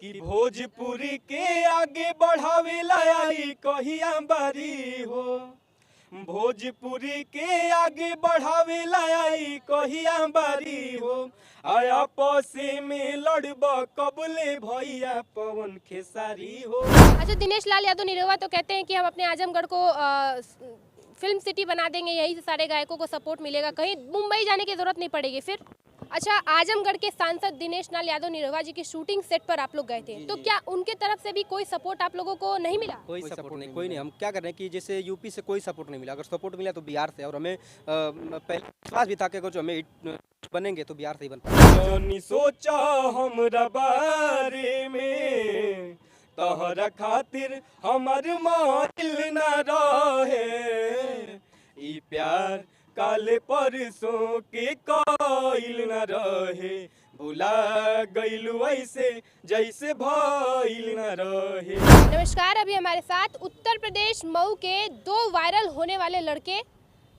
कि भोजपुरी के आगे बढ़ावे लाई कहिया बारी हो, भोजपुरी के आगे बढ़ावे लाई कहिया बारी हो, आया पसे में लड़ब कबले भैया पवन खेसारी हो। अच्छा, दिनेश लाल यादव निरहुआ तो कहते हैं कि हम अपने आजमगढ़ को फिल्म सिटी बना देंगे, यही से सारे गायकों को सपोर्ट मिलेगा, कहीं मुंबई जाने की जरूरत नहीं पड़ेगी फिर। अच्छा, आजमगढ़ के सांसद दिनेश लाल यादव निरहुआ जी की शूटिंग सेट पर आप लोग गए थे, तो क्या उनके तरफ से भी कोई सपोर्ट आप लोगों को नहीं मिला? कोई सपोर्ट नहीं, कोई नहीं। हम क्या कर रहे हैं कि जैसे यूपी से कोई सपोर्ट नहीं मिला, अगर सपोर्ट मिला तो बिहार से, और हमें पहले विश्वास भी था कि अगर जो हमें बनेंगे तो बिहार से ही बन पाएंगे। सोचा हमरा बारे में तोहरा खातिर हमर माइल न रहे, ई प्यार काले परसों के काइल न रहे, भुला गइलू ऐसे जैसे भइल न रहे। नमस्कार, अभी हमारे साथ उत्तर प्रदेश मऊ के दो वायरल होने वाले लड़के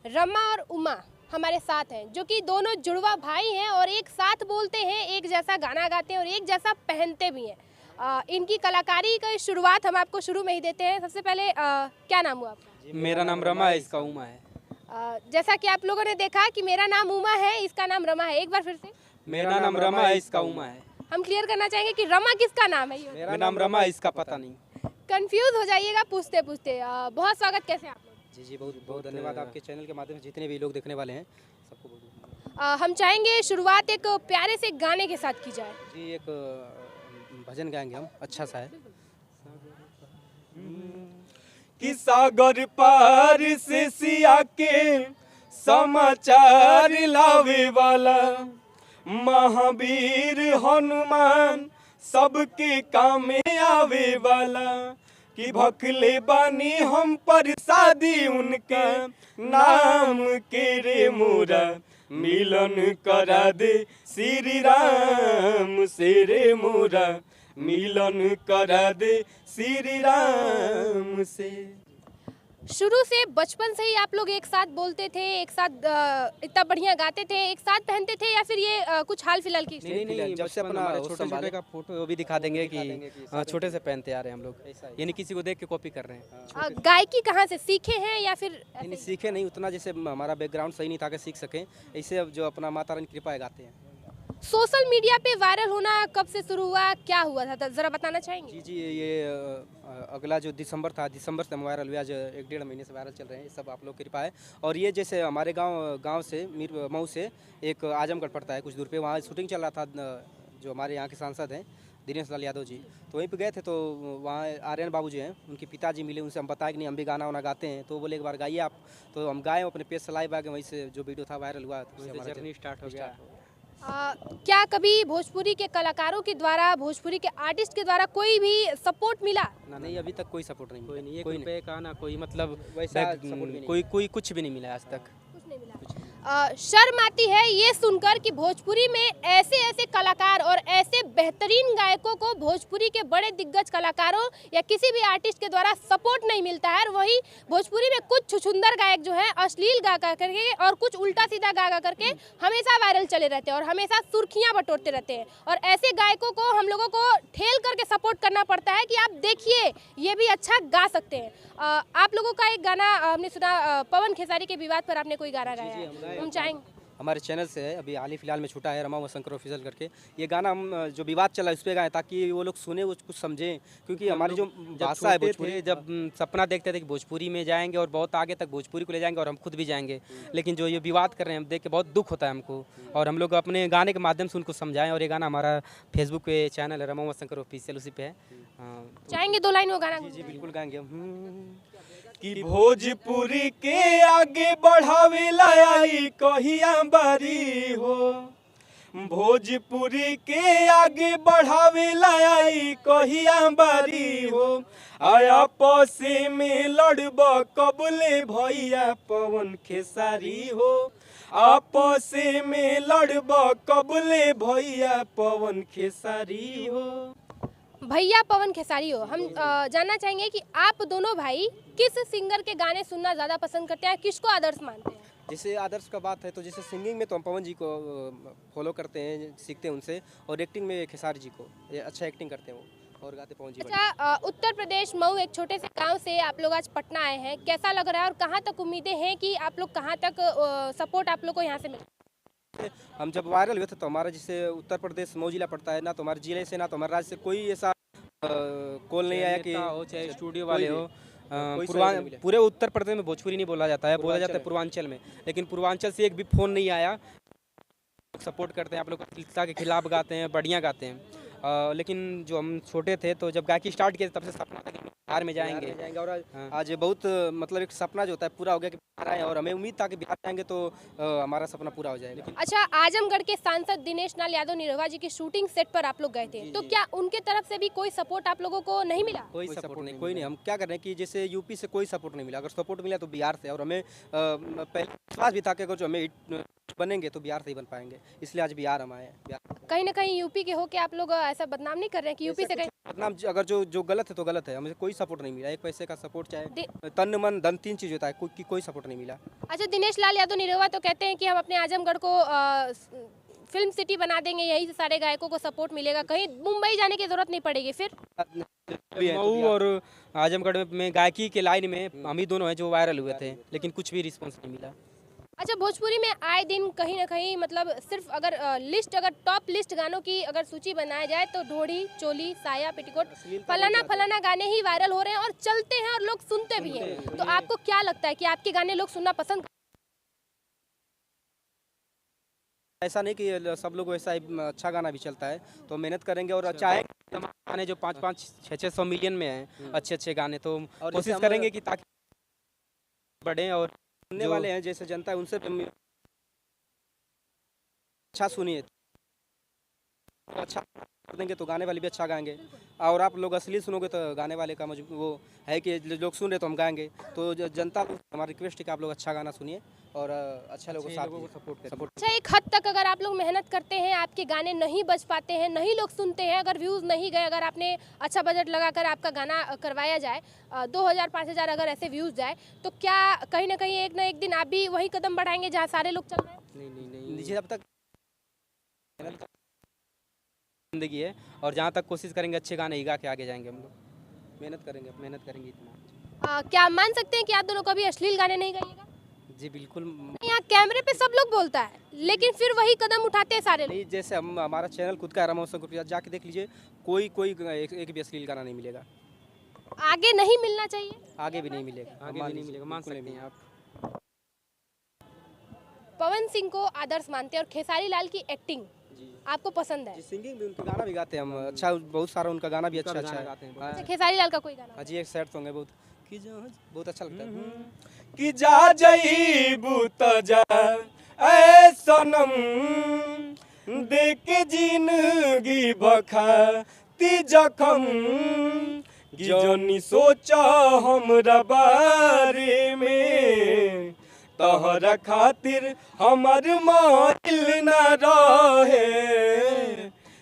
रमा और उमा हमारे साथ हैं, जो कि दोनों जुड़वा भाई हैं और एक साथ बोलते हैं, एक जैसा गाना गाते हैं और एक जैसा पहनते भी हैं। इनकी कलाकारी की शुरुआत हम आपको शुरू में ही देते हैं। सबसे पहले क्या नाम हुआ आपका? मेरा नाम रमा है, इसका उमा है। जैसा कि आप लोगों ने देखा कि मेरा नाम उमा है, इसका नाम रमा है। एक बार फिर से। मेरा नाम रमा है, इसका उमा है। हम क्लियर करना चाहेंगे कि रमा किसका नाम है? मेरा नाम रमा है, इसका पता नहीं। कंफ्यूज हो जाइएगा पूछते पूछते। बहुत स्वागत, कैसे आप लोग? जी, बहुत बहुत धन्यवाद आपके चैनल के माध्यम से जितने भी लोग देखने वाले हैं सबको बहुत। हम चाहेंगे शुरुआत एक प्यारे से गाने के साथ की जाए। जी, एक भजन गाएंगे हम, अच्छा सा है। कि सागर पार से सिया के समाचार लावे वाला महावीर हनुमान सबके काम में आवे वाला, कि भखले बानी हम प्रसादी उनका नाम के रे मोरा, मिलन करा दे श्री राम से रे मोरा, मिलन करा दे श्री राम से। शुरू से बचपन से ही आप लोग एक साथ बोलते थे, एक साथ इतना बढ़िया गाते थे, एक साथ पहनते थे, या फिर ये कुछ हाल फिलहाल की? नहीं, जब से अपना छोटे का फोटो भी दिखा देंगे कि छोटे से पहनते आ रहे हैं हम लोग, यानी किसी को देख के कॉपी कर रहे हैं। गायकी कहाँ से सीखे हैं या फिर? नहीं, सीखे नहीं, उतना जैसे हमारा बैकग्राउंड सही नहीं था कि सीख सकें, ऐसे अब जो अपना माता रानी कृपा है गाते हैं। सोशल मीडिया पे वायरल होना कब से शुरू हुआ, क्या हुआ था, जरा बताना चाहेंगे? जी, ये अगला जो दिसंबर था, दिसंबर से हम वायरल हुआ, आज 1-1.5 महीने से वायरल चल रहे हैं, सब आप लोग की कृपा है। और ये जैसे हमारे गांव से मऊ से एक आजमगढ़ पड़ता है कुछ दूर पे, वहाँ शूटिंग चल रहा था, जो हमारे यहाँ के सांसद हैं दिनेश लाल यादव जी, तो वहीं पे गए थे, तो वहाँ आर्यन बाबू जी हैं, उनके पिताजी मिले, उनसे हम बताया कि नहीं हम भी गाना वाना गाते हैं, तो बोले एक बार गाइए आप, तो हम गाए, अपने पेज से लाइव आ गए, वहीं से जो वीडियो था वायरल हुआ, तो हमारा जर्नी स्टार्ट हो गया। क्या कभी भोजपुरी के कलाकारों के द्वारा, भोजपुरी के आर्टिस्ट के द्वारा कोई भी सपोर्ट मिला? नहीं, अभी तक कोई सपोर्ट नहीं, कोई नहीं, कोई रुपए का ना कोई, मतलब वैसा कोई कुछ भी नहीं मिला आज तक। कुछ नहीं मिला। शर्म आती है ये सुनकर कि भोजपुरी में ऐसे ऐसे कलाकार और ऐसे बेहतरीन गायकों को भोजपुरी के बड़े दिग्गज कलाकारों या किसी भी आर्टिस्ट के द्वारा सपोर्ट नहीं मिलता है। और वही भोजपुरी में कुछ छुछुंदर गायक जो है अश्लील गा करके और कुछ उल्टा सीधा गा करके हमेशा वायरल चले रहते हैं और हमेशा सुर्खियां बटोरते रहते हैं। और ऐसे गायकों को हम लोगों को ठेल करके सपोर्ट करना पड़ता है कि आप देखिए ये भी अच्छा गा सकते हैं। आप लोगों का एक गाना हमने सुना, पवन खेसारी के विवाद पर आपने कोई गाना गाया है, हम चाहेंगे। हमारे चैनल से है, अभी हाल ही फिलहाल में छूटा है, रमा व शंकर ऑफिशियल करके। ये गाना हम जो विवाद चला है उस पर गाए, ताकि वो लोग सुने, वो कुछ समझें, क्योंकि हमारी जो भाषा है भोजपुरी, जब सपना देखते थे कि भोजपुरी में जाएंगे और बहुत आगे तक भोजपुरी को ले जाएंगे और हम खुद भी जाएंगे, लेकिन जो ये विवाद कर रहे हैं हम देख के बहुत दुख होता है हमको, और हम लोग अपने गाने के माध्यम से उनको समझाएं। और ये गाना हमारा फेसबुक पे चैनल है, रमा व शंकर ऑफिशियल, उसी पे है। चाहेंगे 2 लाइन वो गाना? जी, बिल्कुल गाएंगे। कि भोजपुरी के आगे बढ़ावे लाई कहिया बारी हो, भोजपुरी के आगे बढ़ावे लाई कहिया बारी हो, आया पसे में लड़ब कबले भैया पवन खेसारी हो, आपसे में लड़ब कबले भैया पवन खेसारी हो। भैया पवन खेसारी हो, हम जानना चाहेंगे कि आप दोनों भाई किस सिंगर के गाने सुनना ज़्यादा पसंद करते हैं, किसको आदर्श मानते हैं? जैसे आदर्श का बात है तो जैसे सिंगिंग में तो हम पवन जी को फॉलो करते हैं, सीखते हैं उनसे, और एक्टिंग में खेसारी जी को, ये अच्छा एक्टिंग करते हैं वो और गाते पवन जी। अच्छा, उत्तर प्रदेश मऊ एक छोटे से गांव से आप लोग आज पटना आए हैं, कैसा लग रहा है और कहां तक उम्मीदें हैं कि आप लोग कहां तक सपोर्ट आप लोग को यहां से मिले? हम जब वायरल हुए थे तो हमारा जैसे उत्तर प्रदेश मऊ जिला पड़ता है ना, तो हमारे जिले से ना तो हमारे राज्य से कोई ऐसा कॉल नहीं आया कि हो चाहे स्टूडियो वाले हो, पूरे उत्तर प्रदेश में भोजपुरी नहीं बोला जाता है, बोला जाता है पूर्वांचल में, लेकिन पूर्वांचल से एक भी फ़ोन नहीं आया। सपोर्ट करते हैं, आप लोग अश्लीलता के खिलाफ गाते हैं, बढ़िया गाते हैं। लेकिन जो हम छोटे थे तो जब गायकी स्टार्ट किए तब से सपना था कि बिहार में जाएंगे और आज बहुत मतलब एक सपना जो होता है पूरा हो गया कि बिहार आए, और हमें उम्मीद था कि बिहार जाएंगे तो हमारा सपना पूरा हो जाएगा। अच्छा, आजमगढ़ के सांसद दिनेश लाल यादव निरहुआ जी की शूटिंग सेट पर आप लोग गए थे, तो क्या उनके तरफ से भी कोई सपोर्ट आप लोगों को नहीं मिला? कोई सपोर्ट नहीं, कोई नहीं। हम क्या कर रहे हैं कि जैसे यूपी से कोई सपोर्ट नहीं मिला, अगर सपोर्ट मिला तो बिहार से, और हमें पहले विश्वास भी था कि अगर जो हमें बनेंगे तो बिहार से ही बन पाएंगे, इसलिए आज बिहार हम आए हैं। कहीं ना कहीं यूपी के हो के आप लोग ऐसा बदनाम नहीं कर रहे हैं कि यूपी से कहीं बदनाम, अगर जो गलत है तो गलत है, हमें कोई सपोर्ट नहीं मिला, एक पैसे का सपोर्ट, चाहे तन मन धन 3 चीज होता है, कोई सपोर्ट नहीं मिला। अच्छा, दिनेश लाल यादव निरहुआ तो कहते हैं कि हम अपने आजमगढ़ को फिल्म सिटी बना देंगे, यही से सारे गायकों को सपोर्ट मिलेगा, कहीं मुंबई जाने की जरूरत नहीं पड़ेगी। फिर मऊ और आजमगढ़ में गायकी के लाइन में हम ही दोनों हैं जो वायरल हुए थे, लेकिन कुछ भी रिस्पॉन्स नहीं मिला। अच्छा, भोजपुरी में आए दिन कहीं ना कहीं मतलब सिर्फ अगर अगर टॉप लिस्ट गानों की अगर सूची बनाया जाए तो ढोड़ी, चोली, साया, पेटीकोट, फलाना गाने ही वायरल हो रहे हैं और चलते हैं और लोग सुनते भी हैं। तो आपको क्या लगता है कि आपके गाने लोग सुनना पसंद? ऐसा नहीं कि सब लोग वैसा अच्छा गाना भी चलता है, तो मेहनत करेंगे और चाहे गाने जो 500-600 मिलियन में हैं, अच्छे गाने, तो कोशिश हम करेंगे कि ताकि बढ़े और सुनने वाले हैं जैसे जनता है उनसे अच्छा सुनिए, अच्छा कर देंगे तो गाने वाले भी अच्छा गाएंगे, और आप लोग असली सुनोगे तो गाने वाले का वो है कि लोग सुन रहे तो हम गाएंगे। तो जनता हमारी रिक्वेस्ट है कि आप लोग अच्छा गाना सुनिए और अच्छा लोगों को सपोर्ट करें। अच्छा, एक हद तक अगर आप लोग मेहनत करते हैं, आपके गाने नहीं बज पाते हैं, नहीं लोग सुनते हैं, अगर व्यूज़ नहीं गए, अगर आपने अच्छा बजट लगाकर आपका गाना करवाया जाए, 2000-5000 अगर ऐसे व्यूज़ जाए, तो क्या कहीं ना कहीं एक ना एक दिन आप भी वही कदम बढ़ाएंगे जहाँ सारे लोग चल रहे हैं? नहीं, जब तक जिंदगी है, और जहाँ तक कोशिश करेंगे अच्छे गाने ही गा के आगे जाएंगे हम लोग। मेहनत करेंगे इतना। क्या मान सकते हैं कि आप दोनों कभी अश्लील गाने नहीं गाइएगा? जी बिल्कुल। यहाँ कैमरे पे सब लोग बोलता है, लेकिन फिर वही कदम उठाते हैं सारे लोग। नहीं, जैसे हमारा चैनल खुद का है रामोत्सव ग्रुप, जाके देख लीजिए, कोई एक भी अश्लील गाना नहीं मिलेगा। आगे नहीं मिलना चाहिए? आगे भी नहीं मिलेगा, आगे भी नहीं मिलेगा, मान सकते हैं आप। पवन सिंह को आदर्श मानते हैं और खेसारी लाल की एक्टिंग आपको पसंद है? सिंगिंग भी, उनके गाना भी गाते हैं हम, अच्छा बहुत सारा उनका गाना भी अच्छा है। अच्छा, खेसारी लाल का कोई गाना? हाँ जी, एक सैड सॉन्ग है बहुत अच्छा लगता है। कि जा जईबू त जा ऐ सनम, देख जिंदगी बखाती जखम, जनी सोचा हमरा बारे में, तहरा खातिर हमर माइल न रहे,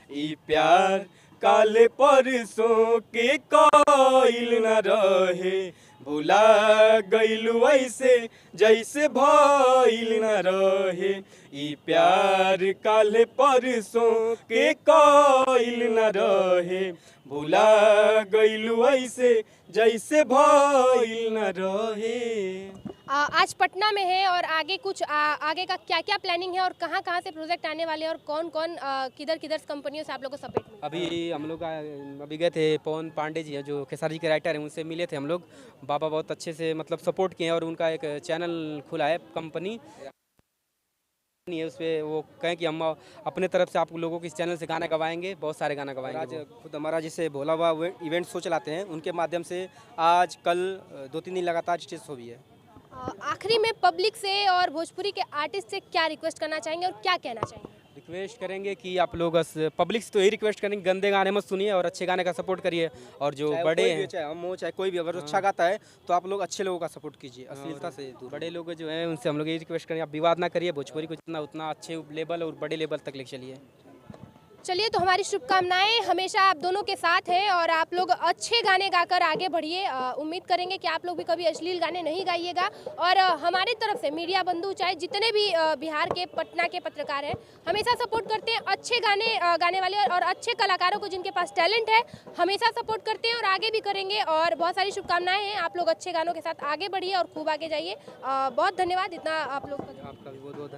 ई प्यार काले परसों के काइल न रहे, भुला गइलू ऐसे जैसे भइल न रहे, ई प्यार काले परसों के काइल न रहे, भुला गइलू ऐसे जैसे भइल न रहे। आज पटना में है और आगे कुछ आगे का क्या क्या प्लानिंग है और कहाँ से प्रोजेक्ट आने वाले हैं और कौन कौन किधर कंपनियों से आप लोगों को सपोर्ट मिला? अभी हम लोग अभी गए थे, पवन पांडे जी हैं जो खेसारी के राइटर हैं, उनसे मिले थे हम लोग। बाबा बहुत अच्छे से मतलब सपोर्ट किए हैं और उनका एक चैनल खुला है कंपनी नहीं है, उस पर वो कहें कि हम अपने तरफ से आप लोगों को इस चैनल से गाना गवाएंगे, बहुत सारे गाना गवाएंगे। आज खुद हमारा जैसे भोला बाबा इवेंट शो चलाते हैं, उनके माध्यम से आज कल 2-3 दिन लगातार स्टेज शो भी है। आखिरी में पब्लिक से और भोजपुरी के आर्टिस्ट से क्या रिक्वेस्ट करना चाहेंगे और क्या कहना चाहेंगे? रिक्वेस्ट करेंगे कि आप लोग पब्लिक से तो यही रिक्वेस्ट करेंगे, गंदे गाने मत सुनिए और अच्छे गाने का सपोर्ट करिए, और जो बड़े हैं, चाहे हम हो चाहे कोई भी, अगर अच्छा गाता है तो आप लोग अच्छे लोगों का सपोर्ट कीजिए, अश्लीलता से दूर। बड़े लोग जो हैं उनसे हम लोग यही रिक्वेस्ट करेंगे, आप विवाद ना करिए, भोजपुरी को जितना उतना अच्छे लेवल और बड़े लेवल तक लेके चलिए। चलिए, तो हमारी शुभकामनाएं हमेशा आप दोनों के साथ है और आप लोग अच्छे गाने गाकर आगे बढ़िए। उम्मीद करेंगे कि आप लोग भी कभी अश्लील गाने नहीं गाइएगा। और हमारी तरफ से मीडिया बंधु चाहे जितने भी बिहार के पटना के पत्रकार हैं, हमेशा सपोर्ट करते हैं अच्छे गाने गाने वाले और अच्छे कलाकारों को जिनके पास टैलेंट है, हमेशा सपोर्ट करते हैं और आगे भी करेंगे। और बहुत सारी शुभकामनाएं हैं, आप लोग अच्छे गानों के साथ आगे बढ़िए और खूब आगे जाइए। बहुत धन्यवाद इतना आप लोग आपका भी बहुत बहुत